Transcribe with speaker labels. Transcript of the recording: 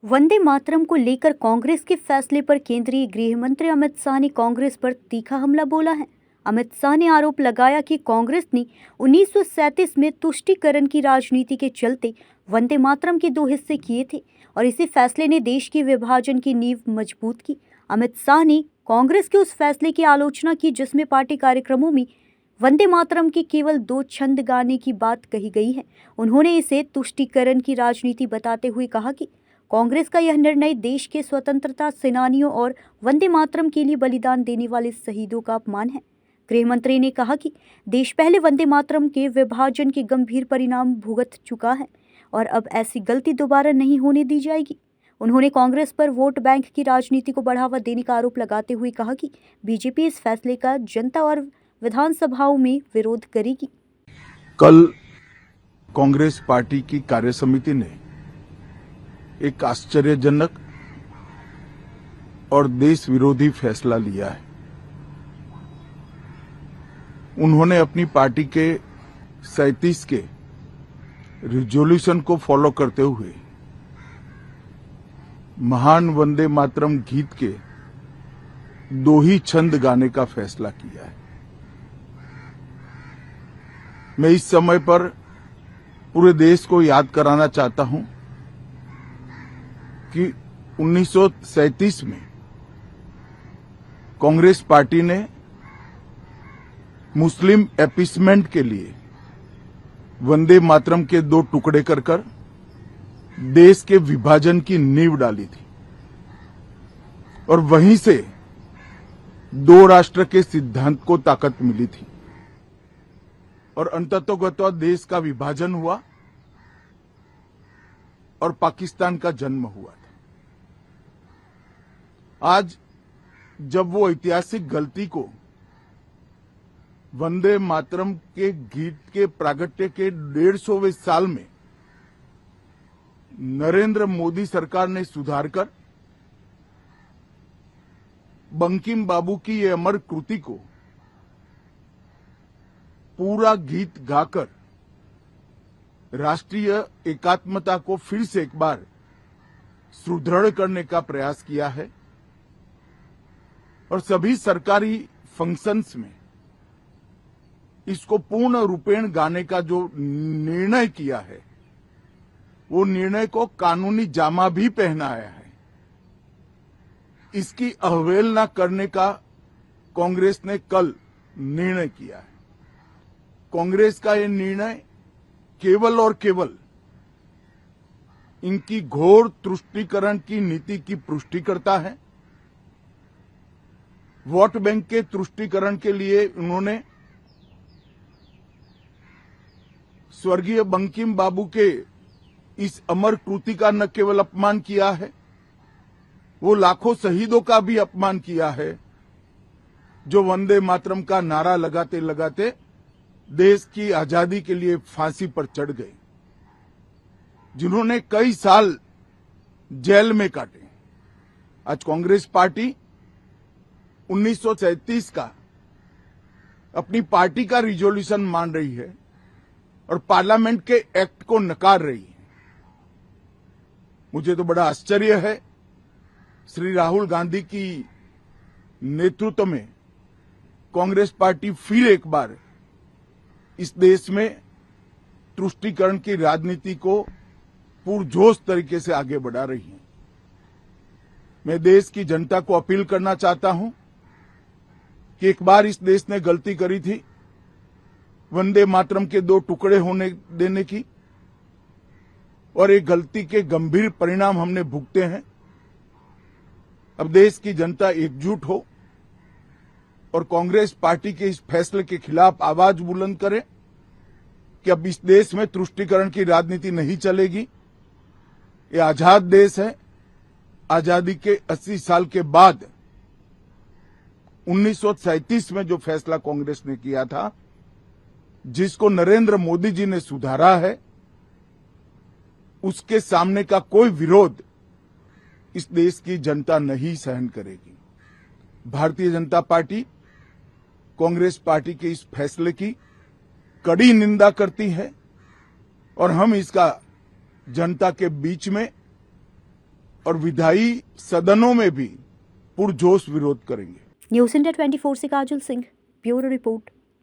Speaker 1: वंदे मातरम को लेकर कांग्रेस के फैसले पर केंद्रीय गृह मंत्री अमित शाह ने कांग्रेस पर तीखा हमला बोला है। अमित शाह ने आरोप लगाया कि कांग्रेस ने 1937 में तुष्टीकरण की राजनीति के चलते वंदे मातरम के 2 हिस्से किए थे और इसी फैसले ने देश के विभाजन की नींव मजबूत की। अमित शाह ने कांग्रेस के उस फैसले की आलोचना की जिसमें पार्टी कार्यक्रमों में वंदे मातरम के केवल 2 छंद गाने की बात कही गई है। उन्होंने इसे तुष्टीकरण की राजनीति बताते हुए कहा कि कांग्रेस का यह निर्णय देश के स्वतंत्रता सेनानियों और वंदे मातरम के लिए बलिदान देने वाले शहीदों का अपमान है। गृह मंत्री ने कहा कि देश पहले वंदे मातरम के विभाजन के गंभीर परिणाम भुगत चुका है और अब ऐसी गलती दोबारा नहीं होने दी जाएगी। उन्होंने कांग्रेस पर वोट बैंक की राजनीति को बढ़ावा देने का आरोप लगाते हुए कहा कि बीजेपी इस फैसले का जनता और विधानसभाओं में विरोध करेगी।
Speaker 2: कल कांग्रेस पार्टी की कार्यसमिति ने एक आश्चर्यजनक और देश विरोधी फैसला लिया है। उन्होंने अपनी पार्टी के 37 के रिजोल्यूशन को फॉलो करते हुए महान वंदे मातरम गीत के 2 ही छंद गाने का फैसला किया है। मैं इस समय पर पूरे देश को याद कराना चाहता हूं कि 1937 में कांग्रेस पार्टी ने मुस्लिम अपीसमेंट के लिए वंदे मातरम के 2 टुकड़े कर देश के विभाजन की नींव डाली थी और वहीं से 2 राष्ट्र के सिद्धांत को ताकत मिली थी और अंततोगत्वा देश का विभाजन हुआ और पाकिस्तान का जन्म हुआ था। आज जब वो ऐतिहासिक गलती को वंदे मातरम के गीत के प्रागट्य के 150वें साल में नरेंद्र मोदी सरकार ने सुधार कर बंकिम बाबू की ये अमर कृति को पूरा गीत गाकर राष्ट्रीय एकात्मता को फिर से एक बार सुदृढ़ करने का प्रयास किया है और सभी सरकारी फंक्शंस में इसको पूर्ण रूपेण गाने का जो निर्णय किया है वो निर्णय को कानूनी जामा भी पहनाया है। इसकी अवहेलना करने का कांग्रेस ने कल निर्णय किया है। कांग्रेस का ये निर्णय केवल और केवल इनकी घोर तुष्टीकरण की नीति की पुष्टि करता है। वोट बैंक के तुष्टीकरण के लिए उन्होंने स्वर्गीय बंकिम बाबू के इस अमर कृति का न केवल अपमान किया है, वो लाखों शहीदों का भी अपमान किया है जो वंदे मातरम का नारा लगाते लगाते देश की आजादी के लिए फांसी पर चढ़ गए, जिन्होंने कई साल जेल में काटे। आज कांग्रेस पार्टी 1937 का अपनी पार्टी का रिजोल्यूशन मान रही है और पार्लियामेंट के एक्ट को नकार रही है। मुझे तो बड़ा आश्चर्य है। श्री राहुल गांधी की नेतृत्व में कांग्रेस पार्टी फिर एक बार इस देश में तुष्टीकरण की राजनीति को पुरजोश तरीके से आगे बढ़ा रही है। मैं देश की जनता को अपील करना चाहता हूं कि एक बार इस देश ने गलती करी थी वंदे मातरम के 2 टुकड़े होने देने की और एक गलती के गंभीर परिणाम हमने भुगते हैं। अब देश की जनता एकजुट हो और कांग्रेस पार्टी के इस फैसले के खिलाफ आवाज बुलंद करे कि अब इस देश में तुष्टीकरण की राजनीति नहीं चलेगी। ये आजाद देश है। आजादी के 80 साल के बाद 1937 में जो फैसला कांग्रेस ने किया था, जिसको नरेंद्र मोदी जी ने सुधारा है, उसके सामने का कोई विरोध इस देश की जनता नहीं सहन करेगी। भारतीय जनता पार्टी कांग्रेस पार्टी के इस फैसले की कड़ी निंदा करती है और हम इसका जनता के बीच में और विधायी सदनों में भी पुरजोश विरोध करेंगे।
Speaker 1: न्यूज़ इंडिया 24 से काजल सिंह, ब्यूरो रिपोर्ट।